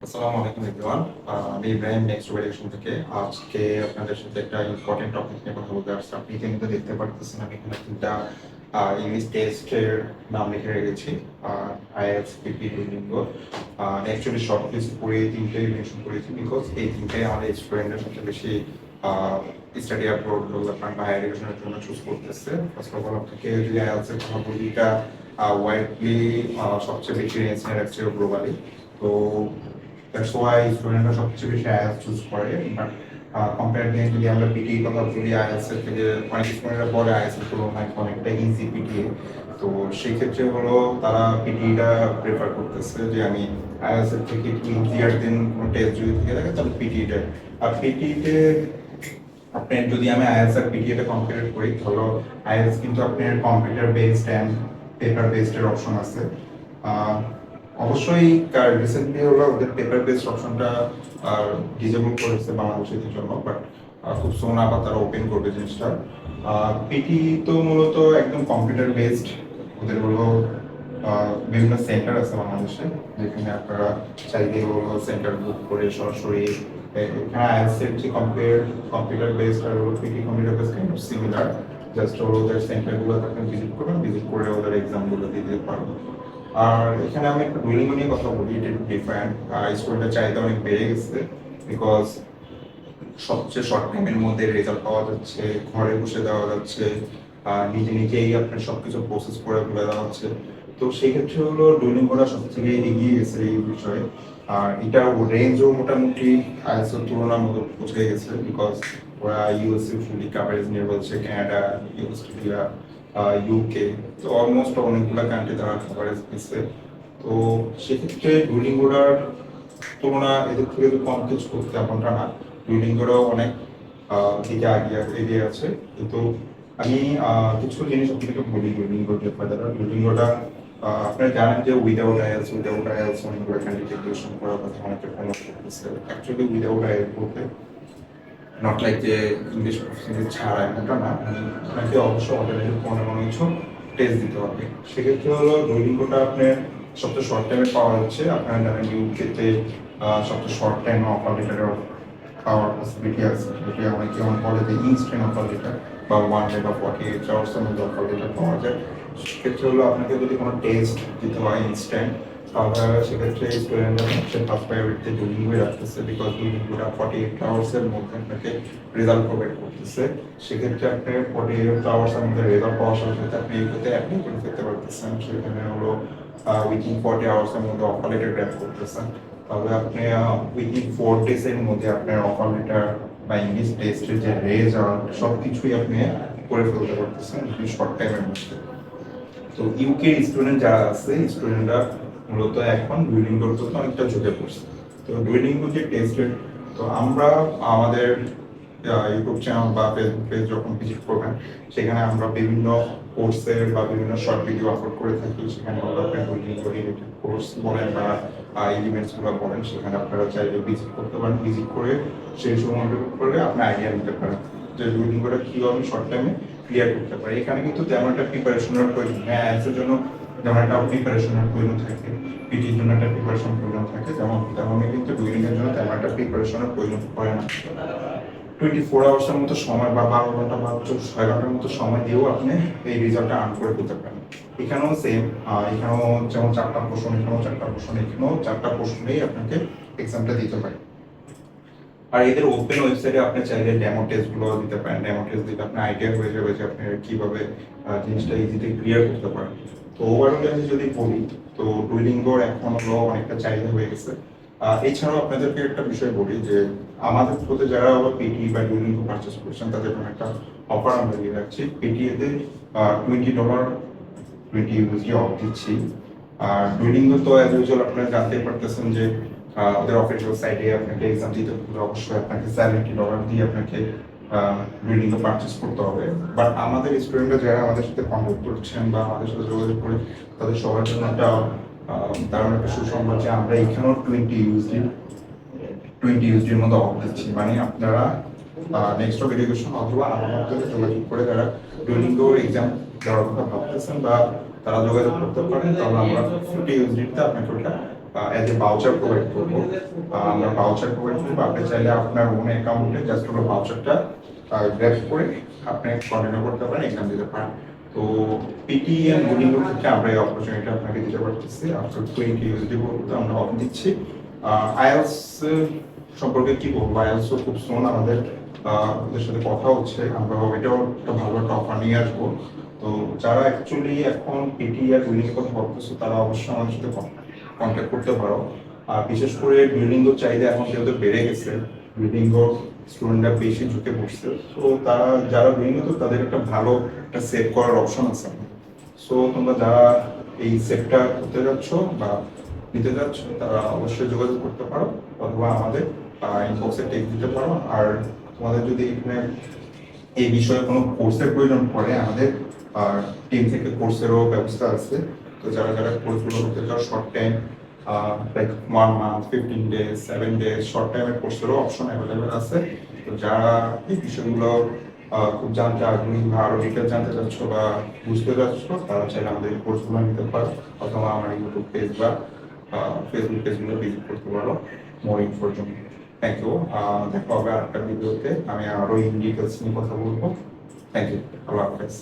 আসসালামু আলাইকুম এভরিওয়ান। আমি ইব্রাহিম নেক্সট ভ্যারিয়েশন থেকে আজকে আপনাদের সাথে একটা ইম্পর্টেন্ট টপিক নিয়ে কথা বলতে আসছি। আপনি কিন্তু দেখতে পারতেছেন আমি এখানে তিনটা ইংলিশ টেস্টের নাম লিখে রেখেছি। আইএলটিএস, পিপি, ডুওলিঙ্গো। অ্যাকচুয়ালি শর্ট লিস্ট করে তিনটেই মেনশন করেছি বিকজ এই তিনটে আমাদের স্টুডেন্টের সবচেয়ে বেশি স্টাডি অ্যাব্রোড ডেভেলপমেন্ট বা হায়ার এডুকেশনের জন্য চুজ করতেছে। ফার্স্ট অফ অল আপনাকে যদি আইএলটিএস এর কথা বলি, এটা ওয়াইডলি সবচেয়ে বেশি রেঞ্জ নিয়ে রাখছে গ্লোবালি। তো দ্যাটস ওয়াই স্টুডেন্টরা সবচেয়ে বেশি আইএলটিএস চুজ করে। বাট কম্পারেটিভলি যদি আমরা পিটি কথা বলি, আইএলটিএস এর থেকে অনেক স্টুডেন্টরা বলে আইএলটিএস এর তুলনায় অনেকটা ইজি পিটিএ। তো সেই ক্ষেত্রে হলো তারা পিটিটা প্রেফার করতেছে যে আমি আইএলটিএস এর থেকে একটু ইজিয়ার দিন কোনো টেস্ট যদি থেকে থাকে তাহলে পিটিটা। আর পিটিতে আপনি যদি আমি আইএলটিএস আর পিটিএটা কম্পেয়ার করি, ধরো আইএলটিএস কিন্তু আপনার computer based and paper based এর অপশন আছে। অবশ্যই রিসেন্টলি হলো ওদের পেপার বেসড অপশনটা ডিজেবল করেছে বাংলাদেশের জন্য, বাট খুব সোন আবার তারা ওপেন করবে জিনিসটা। পিটি তো মূলত একদম কম্পিউটার বেসড। ওদের হলো বিভিন্ন সেন্টার আছে বাংলাদেশে, যেখানে আপনারা চাইলে হলো সেন্টার বুক করে সরাসরি এখানে আইএলটিএস এর যে কম্পিউটার বেসড আর হলো PT computer based kind of similar. Just হলো ওদের সেন্টারগুলো আপনি ভিজিট করবেন, ভিজিট করে ওদের এক্সামগুলো দিয়ে দিতে পারবেন। আর এখানে আমি একটা ডুয়েলিঙ্গো নিয়ে কথা বলি, এটা একটু ডিফারেন্ট। স্কুলটা চাহিদা অনেক বেড়ে গেছে বিকজ সবচেয়ে শর্ট টাইমের মধ্যে রেজাল্ট পাওয়া যাচ্ছে, ঘরে বসে দেওয়া যাচ্ছে, নিজে নিজেই আপনার সবকিছু প্রসেস করে ফেলে দেওয়া হচ্ছে। তো সেই ক্ষেত্রে হলো ডুয়েলিঙ্গোটা সব থেকে এগিয়ে গেছে এই বিষয়ে। আর এটা রেঞ্জও মোটামুটি আইএলটিএস এর তুলনামূলক পৌঁছে গেছে বিকজ ওরা ইউএসএ ফুলি কাভারেজ নিয়ে বলছে, কানাডা, অস্ট্রেলিয়া, ইউকে, তো অলমোস্ট অনেকগুলো কান্ট্রি তারা কাভারেজ দিচ্ছে। তো সেক্ষেত্রে ডুয়েলিঙ্গোটার তুলনা এদের থেকে তো কম কিছু করতে এমনটা না। ডুয়েলিঙ্গোটাও অনেক দিকে এগিয়ে আছে। কিন্তু আমি কিছু জিনিস আপনাকে বলি ডুয়েলিঙ্গোর ব্যাপারে। ডুয়েলিঙ্গোটা আপনারা জানেন যে উইদাউট আইএলটিএস অনেকগুলো ক্যান্ডিডেট টিউশন করার কথা অনেকে প্রমোট করতেছে। অ্যাকচুয়ালি উইদাউট আইএলটিএস বলতে নট লাইক যে ইংলিশ প্রফেশনাল ছাড়া এমনটা না, আপনাকে অবশ্যই অল্টারনেটিভ কোনো কিছু টেস্ট দিতে হবে। সেক্ষেত্রে হলো ডুয়েলিঙ্গোটা আপনার সবচেয়ে শর্ট টাইমে পাওয়া যাচ্ছে। আপনারা জানেন ইউকেতে সবচেয়ে শর্ট টাইম অফার লেটার পাওয়ার পসিবিলিটি আছে, যেটি অনেকে বলে যে ইনস্ট্যান্ট অফার লেটার বা 1 ডে বা 48 আওয়ার্সের মধ্যে অফার লেটার পাওয়া যায়। সেক্ষেত্রে হলো আপনাকে যদি কোনো টেস্ট দিতে হয় ইনস্ট্যান্ট, তাহলে সেক্ষেত্রে স্টুডেন্টরা হচ্ছে ফার্স্ট প্রায়োরিটিতে ডুয়েলিঙ্গোই রাখতেছে বিকজ ডুয়েলিঙ্গোটা 48 আওয়ার্সের মধ্যে আপনাকে রেজাল্ট প্রোভাইড করতেছে। সেক্ষেত্রে আপনি 48 আওয়ার্সের মধ্যে রেজাল্ট পাওয়ার সাথে সাথে আপনি ইউকেতে অ্যাপ্লাই করে ফেলতে পারতেছেন। সেখানে হলো উইথিন 40 আওয়ার্সের মধ্যে অফার লেটার গ্র্যাব করতেছেন। তাহলে আপনি উইথিন 4 ডেজের মধ্যে আপনার অফার লেটার বা ইংলিশ টেস্টের যে রেজাল্ট সব কিছুই আপনি করে ফেলতে পারতেছেন শর্ট টাইমের মধ্যে। তো ইউকে স্টুডেন্ট যারা আছে, স্টুডেন্টরা মূলত এখন ডুয়েলিঙ্গোর প্রতি অনেকটা ঝুঁকে পড়ছে। তো ডুয়েলিঙ্গো যে টেস্টেড, তো আমরা আমাদের ইউটিউব চ্যানেল বা ফেসবুক পেজ যখন ভিজিট করবেন, সেখানে আমরা বিভিন্ন কোর্সের বা বিভিন্ন শর্ট ভিডিও আপলোড করে থাকি। সেখানে আমরা ডুয়েলিঙ্গো রিলেটেড কোর্স বলেন বা এলিমেন্টসগুলো বলেন, সেখানে আপনারা চাইলে ভিজিট করতে পারেন। ভিজিট করে সেই সময় করে আপনি আইডিয়া নিতে পারেন যে ডুয়েলিঙ্গোটা কীভাবে শর্ট টাইমে ক্লিয়ার করতে পারে। এখানে কিন্তু তেমন একটা প্রিপারেশনের প্রয়োজন নেই। আইএলটিএস জন্য যেমন একটা প্রিপারেশনের প্রয়োজন থাকে, পিটির জন্য একটা প্রিপারেশন প্রয়োজন থাকে, তেমনই কিন্তু ডুয়েলিঙ্গোর জন্য তেমন একটা প্রিপারেশনের প্রয়োজন পড়ে না। 24 আওয়ার্সের মতো সময় বা 12 ঘন্টা বা 6 ঘন্টার মতো সময় দিয়েও আপনি এই রেজাল্টটা আর্ন করে দিতে পারেন। এখানেও সেম, এখানেও যেমন 4টা প্রশ্ন, এখানেও 4টা প্রশ্ন, এখানেও 4টা প্রশ্নেই আপনাকে এক্সামটা দিতে পারে। আর এদের ওপেন ওয়েবসাইটে আপনি চাইলে ডেমো টেস্টগুলো দিতে পারেন। ডেমো টেস্ট দিলে আপনার আইডিয়া হয়ে যাবে যে আপনি কিভাবে জিনিসটা ইজিলি ক্লিয়ার করতে পারেন। তো ওভারঅল আমি যদি বলি, তো ডুয়েলিঙ্গোর এখন হলো অনেকটা চাহিদা হয়ে গেছে। এছাড়াও আপনাদেরকে একটা বিষয় বলি যে আমাদের প্রতি যারা পিটি বা ডুয়েলিঙ্গো পারচেস করছেন তাদের জন্য একটা অফার আমরা দিয়ে রাখছি। পিটিএতে $20 20 অফ দিচ্ছি। আর ডুয়েলিঙ্গো তো অ্যাজ ইউজুয়াল আপনারা জানতেই পারতেছেন যে ওদের অফিসিয়াল সাইটে আপনাকে এক্সাম দিতে হলে অবশ্যই আপনাকে $70 দিয়ে আপনাকে ডুয়েলিঙ্গো পারচেস করতে হবে। বাট আমাদের স্টুডেন্টরা যারা আমাদের সাথে কন্ট্যাক্ট করছেন বা আমাদের সাথে যোগাযোগ করে, তাদের সবার জন্য একটা দারুণ একটা সুসংবাদ যে আমরা এখানেও 20 USD মতো অফ দিচ্ছি। মানে আপনারা নেক্সট এডুকেশন অথবা আমার মধ্যে যোগাযোগ করে যারা ডুয়েলিঙ্গো এক্সাম দেওয়ার কথা ভাবতেছেন বা তারা যোগাযোগ করতে পারেন, তাহলে আমরা 50 USD আপনাকে ওটা এজ এ ভাউচার প্রোভাইড করবো। আমরা ভাউচার প্রোভাইড করবো, আপনি চাইলে আপনার ওন অ্যাকাউন্টে জাস্ট হলো ভাউচারটা গ্র্যাব করে আপনি কন্টিনিউ করতে পারেন, এক্সাম দিতে পারেন। তো পিটি এন্ড বুলিং এর ক্ষেত্রে আমরা এই অপরচুনিটি আপনাকে দিতে পারতেছি। আফটার 20 ইউএসডি বলতে আমরা অফ দিচ্ছি। আইএলস সম্পর্কে কি বলবো, আইএলস খুব সুন আমাদের ওদের সাথে কথা হচ্ছে, আমরা এটাও একটা ভালো একটা অফার নিয়ে আসবো। তো যারা অ্যাকচুয়ালি এখন পিটি আর বুলিং এর কথা ভাবতেছে তারা অবশ্যই আমাদের সাথে কন্ট্যাক্ট করতে পারো। আর বিশেষ করে বিল্ডিং চাহিদা এখন যেহেতু বেড়ে গেছে, বিল্ডিং স্টুডেন্টরা বেশি ঝুঁকে পড়ছে, তো তারা যারা বিল্ডিং তো তাদের একটা ভালো একটা সেভ করার অপশন আছে। সো তোমরা যারা এই সেভটা করতে যাচ্ছ বা নিতে যাচ্ছ তারা অবশ্যই যোগাযোগ করতে পারো, অথবা আমাদের ইনবক্সে টেক্সট দিতে পারো। আর তোমাদের যদি এখানে এই বিষয়ে কোনো কোর্সের প্রয়োজন পড়ে, আমাদের টিম থেকে কোর্সেরও ব্যবস্থা আছে। তো যারা যারা কোর্সগুলো করতে চাও short time, like 1 month, 15 days, 7 days, short টাইমের কোর্সেরও অপশন অ্যাভেলেবেল আছে। তো যারা এই বিষয়গুলো খুব জানতে আগ্রহী বা আরো ডিটেল জানতে চাচ্ছ বা বুঝতে চাচ্ছ, তারা চাইলে আমাদের এই কোর্সগুলো নিতে পারো, অথবা আমার ইউটিউব পেজ বা ফেসবুক পেজগুলো ভিজিট করতে পারো মোর ইনফোর জন্য। Thank you. দেখা হবে আরেকটা ভিডিওতে, আমি আরো ইন ডিটেলস নিয়ে কথা বলবো। থ্যাংক ইউ, আল্লাহ হাফেজ।